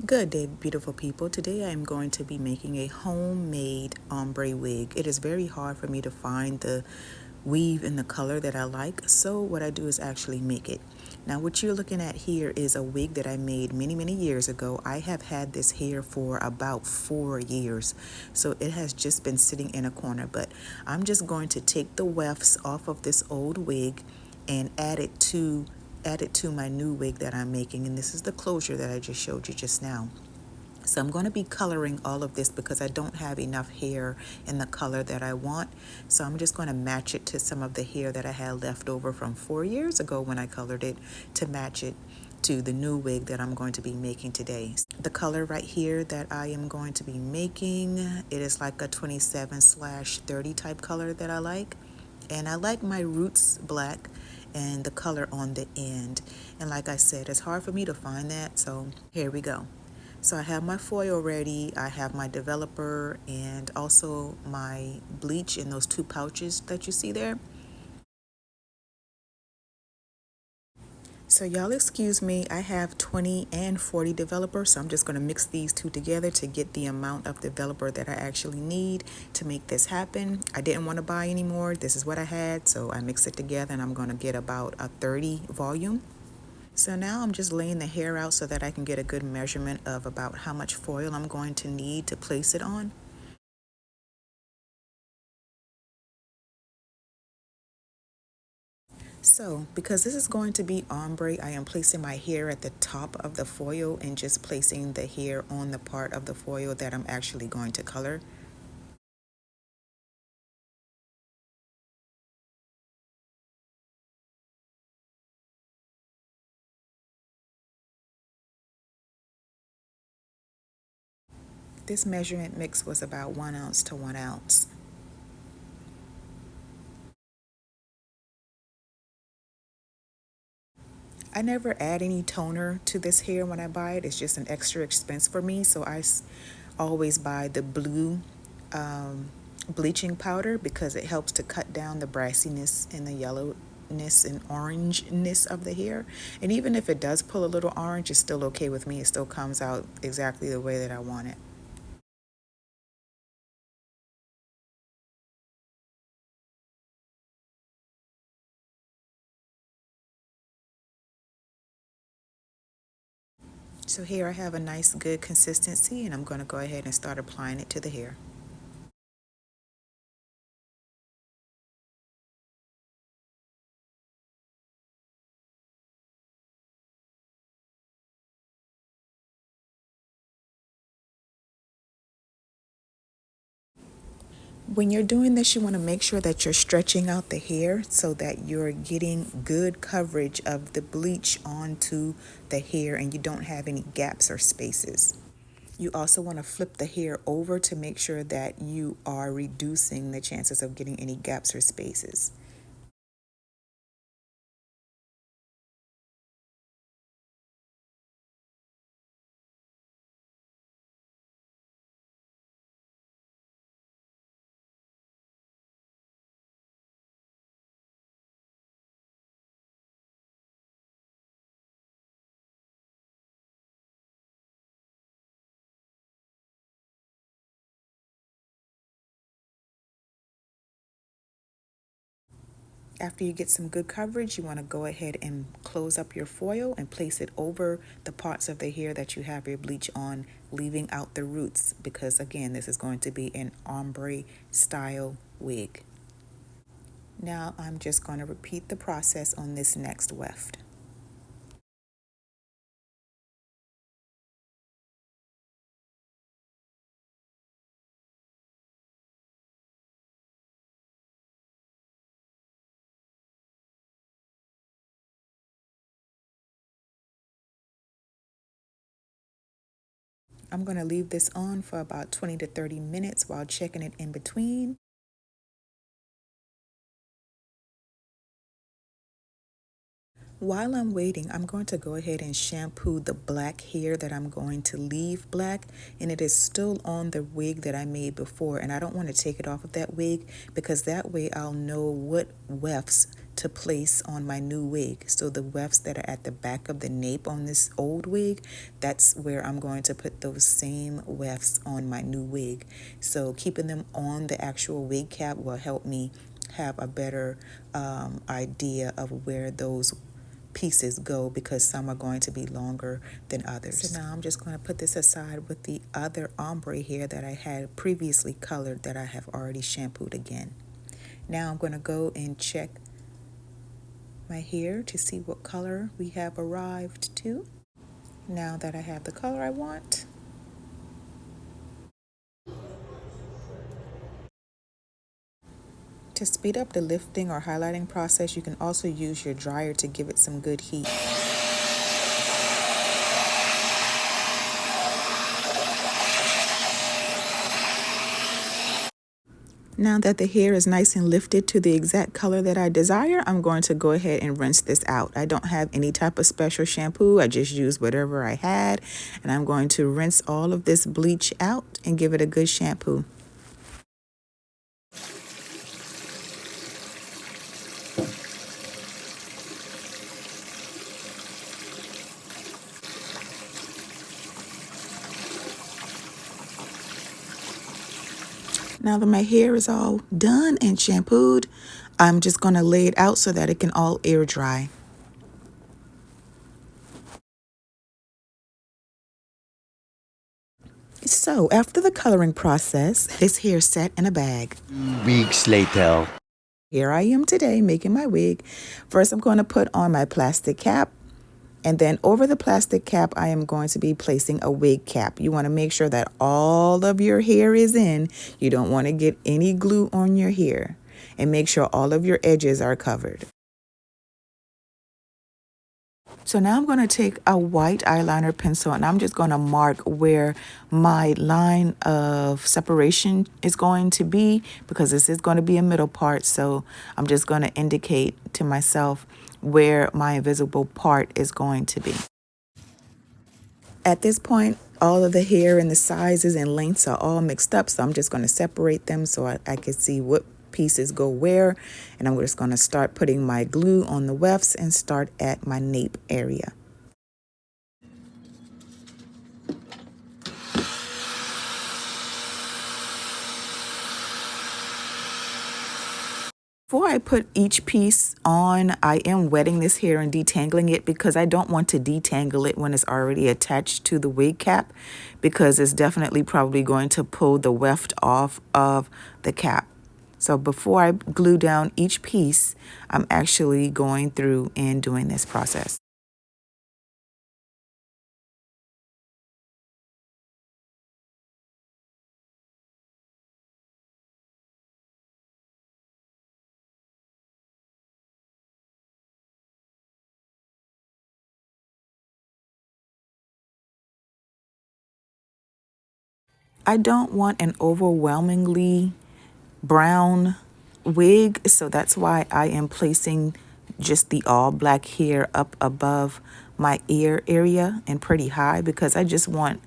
Good day, beautiful people. Today I am going to be making a homemade ombre wig. It is very hard for me to find the weave in the color that I like, so what I do is actually make it. Now what you're looking at here is a wig that I made many years ago. I have had this hair for about 4 years, so it has just been sitting in a corner, but I'm just going to take the wefts off of this old wig and add it to my new wig that I'm making, and this is the closure that I just showed you just now. So I'm going to be coloring all of this because I don't have enough hair in the color that I want. So I'm just going to match it to some of the hair that I had left over from 4 years ago when I colored it, to match it to the new wig that I'm going to be making today. The color right here that I am going to be making, it is like a 27/30 type color that I like. And I like my roots black and the color on the end. And like I said, it's hard for me to find that, so here we go. So I have my foil ready, I have my developer, and also my bleach in those two pouches that you see there. So y'all excuse me, I have 20 and 40 developers, so I'm just going to mix these two together to get the amount of developer that I actually need to make this happen. I didn't want to buy any more. This is what I had, so I mix it together and I'm going to get about a 30 volume. So now I'm just laying the hair out so that I can get a good measurement of about how much foil I'm going to need to place it on. So, because this is going to be ombre, I am placing my hair at the top of the foil and just placing the hair on the part of the foil that I'm actually going to color. This measurement mix was about 1 ounce to 1 ounce. I never add any toner to this hair when I buy it. It's just an extra expense for me, so I always buy the blue bleaching powder because it helps to cut down the brassiness and the yellowness and orangeness of the hair. And even if it does pull a little orange, it's still okay with me. It still comes out exactly the way that I want it. So here I have a nice good consistency, and I'm going to go ahead and start applying it to the hair. When you're doing this, you want to make sure that you're stretching out the hair so that you're getting good coverage of the bleach onto the hair and you don't have any gaps or spaces. You also want to flip the hair over to make sure that you are reducing the chances of getting any gaps or spaces. After you get some good coverage, you want to go ahead and close up your foil and place it over the parts of the hair that you have your bleach on, leaving out the roots because, again, this is going to be an ombre style wig. Now I'm just going to repeat the process on this next weft. I'm going to leave this on for about 20 to 30 minutes while checking it in between. While I'm waiting, I'm going to go ahead and shampoo the black hair that I'm going to leave black, and it is still on the wig that I made before, and I don't want to take it off of that wig because that way I'll know what wefts to place on my new wig. So the wefts that are at the back of the nape on this old wig, that's where I'm going to put those same wefts on my new wig. So keeping them on the actual wig cap will help me have a better idea of where those pieces go, because some are going to be longer than others. So now I'm just going to put this aside with the other ombre hair that I had previously colored that I have already shampooed again. Now I'm going to go and check my hair to see what color we have arrived to. Now that I have the color I want, to speed up the lifting or highlighting process, you can also use your dryer to give it some good heat. Now that the hair is nice and lifted to the exact color that I desire, I'm going to go ahead and rinse this out. I don't have any type of special shampoo. I just used whatever I had, and I'm going to rinse all of this bleach out and give it a good shampoo. Now that my hair is all done and shampooed, I'm just going to lay it out so that it can all air dry. So after the coloring process, this hair sat in a bag. Weeks later. Here I am today making my wig. First, I'm going to put on my plastic cap. And then over the plastic cap, I am going to be placing a wig cap. You want to make sure that all of your hair is in. You don't want to get any glue on your hair. And make sure all of your edges are covered. So now I'm going to take a white eyeliner pencil and I'm just going to mark where my line of separation is going to be, because this is going to be a middle part. So I'm just going to indicate to myself where my invisible part is going to be. At this point, all of the hair and the sizes and lengths are all mixed up, so I'm just going to separate them so I can see what pieces go where. And I'm just going to start putting my glue on the wefts and start at my nape area. Before I put each piece on, I am wetting this hair and detangling it, because I don't want to detangle it when it's already attached to the wig cap, because it's definitely probably going to pull the weft off of the cap. So before I glue down each piece, I'm actually going through and doing this process. I don't want an overwhelmingly brown wig, so that's why I am placing just the all black hair up above my ear area and pretty high, because I just want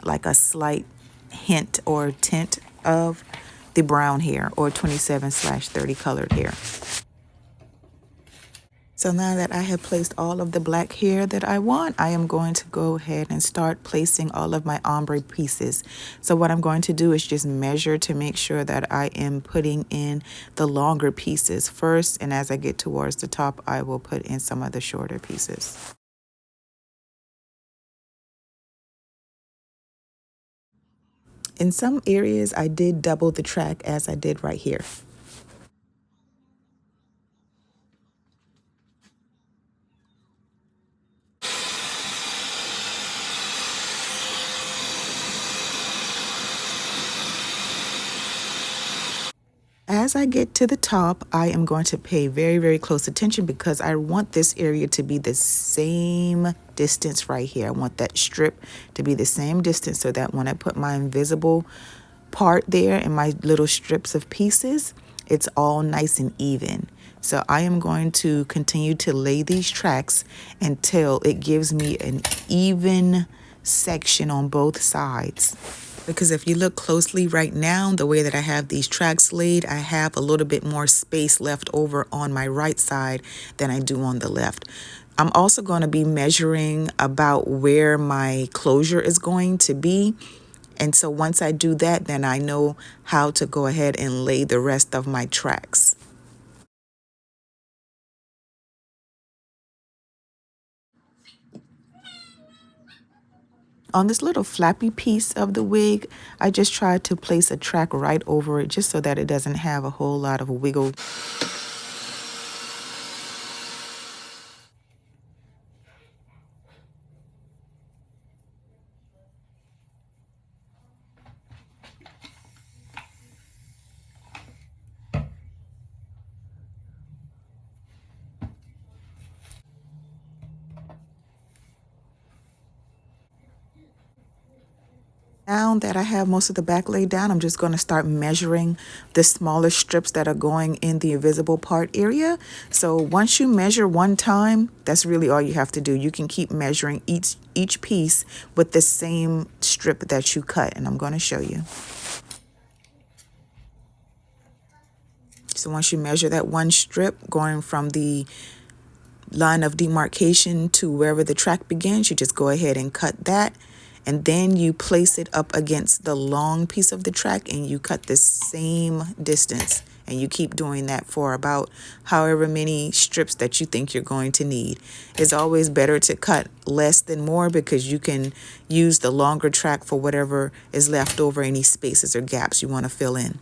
like a slight hint or tint of the brown hair, or 27/30 colored hair. So now that I have placed all of the black hair that I want, I am going to go ahead and start placing all of my ombre pieces. So what I'm going to do is just measure to make sure that I am putting in the longer pieces first. And as I get towards the top, I will put in some of the shorter pieces. In some areas, I did double the track as I did right here. As I get to the top, I am going to pay very, very close attention, because I want this area to be the same distance right here. I want that strip to be the same distance, so that when I put my invisible part there and my little strips of pieces, it's all nice and even. So I am going to continue to lay these tracks until it gives me an even section on both sides. Because if you look closely right now, the way that I have these tracks laid, I have a little bit more space left over on my right side than I do on the left. I'm also going to be measuring about where my closure is going to be. And so once I do that, then I know how to go ahead and lay the rest of my tracks. On this little flappy piece of the wig, I just tried to place a track right over it just so that it doesn't have a whole lot of wiggle. Now that I have most of the back laid down, I'm just going to start measuring the smaller strips that are going in the invisible part area. So once you measure one time, that's really all you have to do. You can keep measuring each piece with the same strip that you cut, and I'm going to show you. So once you measure that one strip going from the line of demarcation to wherever the track begins, you just go ahead and cut that. And then you place it up against the long piece of the track and you cut the same distance. And you keep doing that for about however many strips that you think you're going to need. It's always better to cut less than more because you can use the longer track for whatever is left over, any spaces or gaps you want to fill in.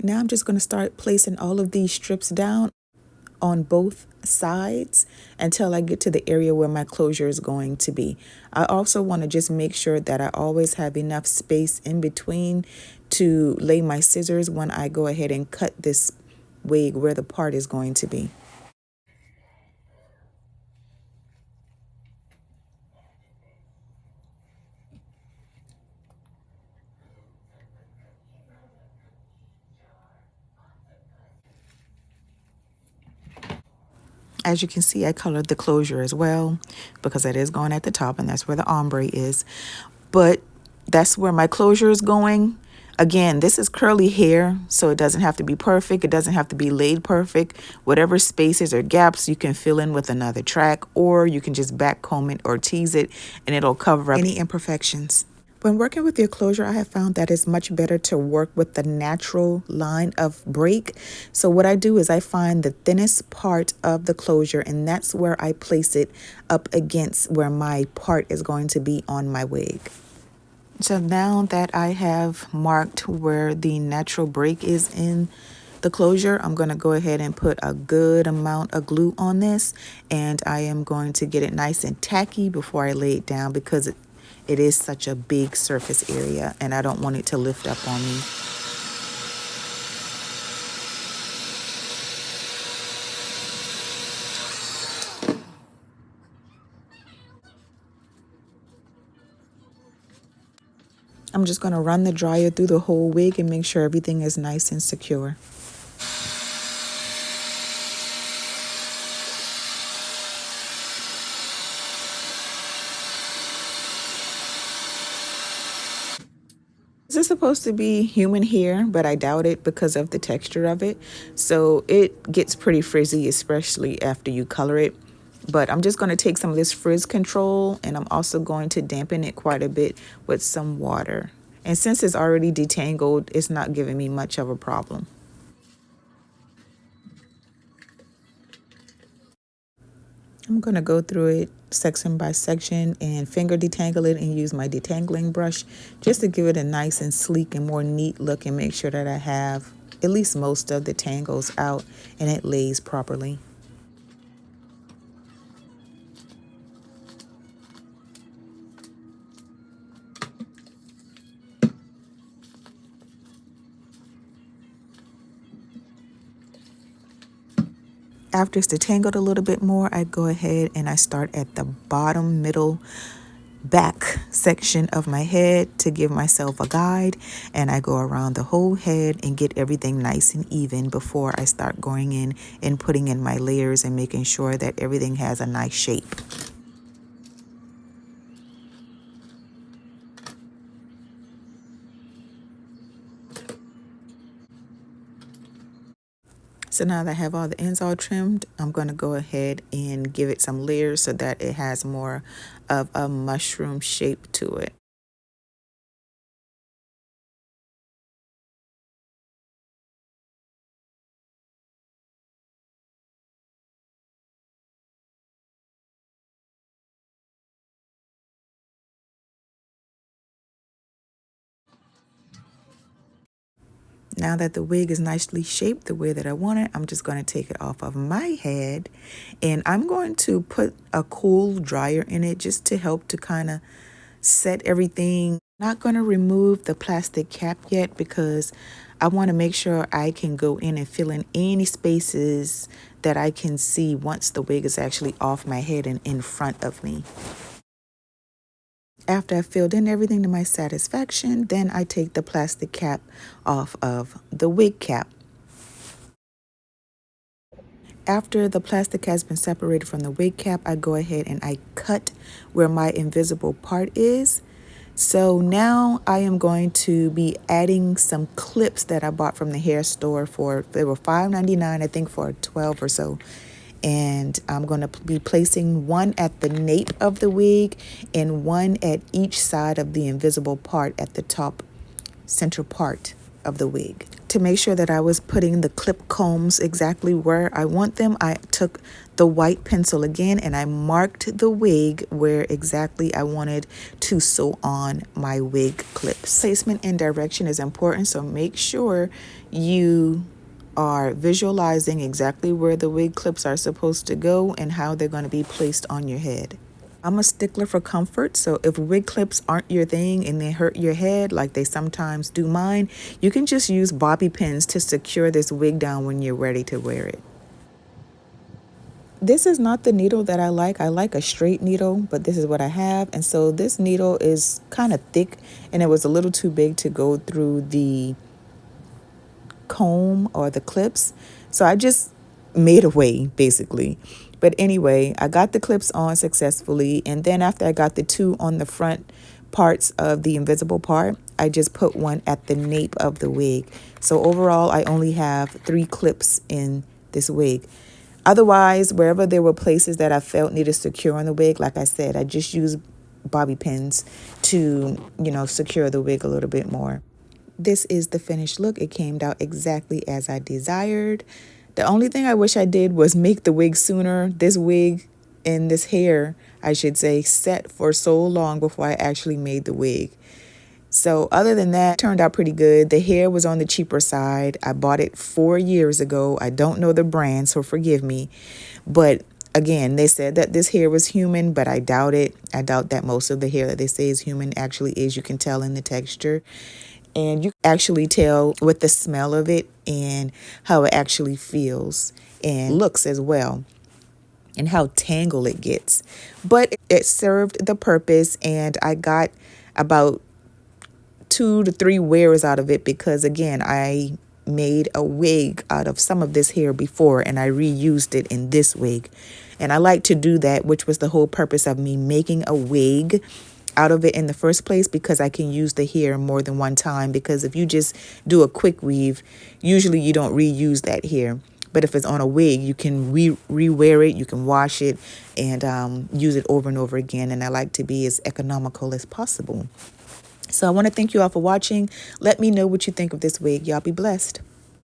Now I'm just going to start placing all of these strips down on both sides until I get to the area where my closure is going to be. I also want to just make sure that I always have enough space in between to lay my scissors when I go ahead and cut this wig where the part is going to be. As you can see, I colored the closure as well because that is going at the top and that's where the ombre is. But that's where my closure is going. Again, this is curly hair, so it doesn't have to be perfect. It doesn't have to be laid perfect. Whatever spaces or gaps you can fill in with another track, or you can just back comb it or tease it and it'll cover up any imperfections. When working with your closure, I have found that it's much better to work with the natural line of break. So what I do is I find the thinnest part of the closure, and that's where I place it up against where my part is going to be on my wig. So now that I have marked where the natural break is in the closure, I'm going to go ahead and put a good amount of glue on this, and I am going to get it nice and tacky before I lay it down because it is such a big surface area and I don't want it to lift up on me. I'm just going to run the dryer through the whole wig and make sure everything is nice and secure. This is supposed to be human hair, but I doubt it because of the texture of it. So it gets pretty frizzy, especially after you color it. But I'm just going to take some of this frizz control and I'm also going to dampen it quite a bit with some water. And since it's already detangled, it's not giving me much of a problem. I'm going to go through it section by section and finger detangle it and use my detangling brush just to give it a nice and sleek and more neat look and make sure that I have at least most of the tangles out and it lays properly. After it's detangled a little bit more, I go ahead and I start at the bottom middle back section of my head to give myself a guide, and I go around the whole head and get everything nice and even before I start going in and putting in my layers and making sure that everything has a nice shape. So now that I have all the ends all trimmed, I'm going to go ahead and give it some layers so that it has more of a mushroom shape to it. Now that the wig is nicely shaped the way that I want it, I'm just going to take it off of my head, and I'm going to put a cool dryer in it just to help to kind of set everything. Not going to remove the plastic cap yet because I want to make sure I can go in and fill in any spaces that I can see once the wig is actually off my head and in front of me. After I filled in everything to my satisfaction, then I take the plastic cap off of the wig cap. After the plastic has been separated from the wig cap, I go ahead and I cut where my invisible part is. So now I am going to be adding some clips that I bought from the hair store they were $5.99, I think, for 12 or so. And I'm going to be placing one at the nape of the wig and one at each side of the invisible part at the top center part of the wig. To make sure that I was putting the clip combs exactly where I want them, I took the white pencil again and I marked the wig where exactly I wanted to sew on my wig clips. Placement and direction is important, so make sure you are visualizing exactly where the wig clips are supposed to go and how they're going to be placed on your head. I'm a stickler for comfort, so if wig clips aren't your thing and they hurt your head like they sometimes do mine, you can just use bobby pins to secure this wig down when you're ready to wear it. This is not the needle that I like. I like a straight needle, but this is what I have. And so this needle is kind of thick and it was a little too big to go through the comb or the clips. So I just made a way basically. But anyway, I got the clips on successfully. And then after I got the two on the front parts of the invisible part, I just put one at the nape of the wig. So overall, I only have 3 clips in this wig. Otherwise, wherever there were places that I felt needed secure on the wig, like I said, I just used bobby pins to, secure the wig a little bit more. This is the finished look. It came out exactly as I desired. The only thing I wish I did was make the wig sooner. This wig and this hair, I should say, set for so long before I actually made the wig. So other than that, it turned out pretty good. The hair was on the cheaper side. I bought it 4 years ago. I don't know the brand, so forgive me. But again, they said that this hair was human, but I doubt it. I doubt that most of the hair that they say is human actually is. You can tell in the texture. And you actually tell with the smell of it and how it actually feels and looks as well, and how tangled it gets. But it served the purpose, and I got about 2 to 3 wears out of it because, again, I made a wig out of some of this hair before and I reused it in this wig. And I like to do that, which was the whole purpose of me making a wig out of it in the first place, because I can use the hair more than one time. Because if you just do a quick weave, usually you don't reuse that hair. But if it's on a wig, you can re-wear it, you can wash it and use it over and over again. And I like to be as economical as possible. So I want to thank you all for watching. Let me know what you think of this wig. Y'all be blessed.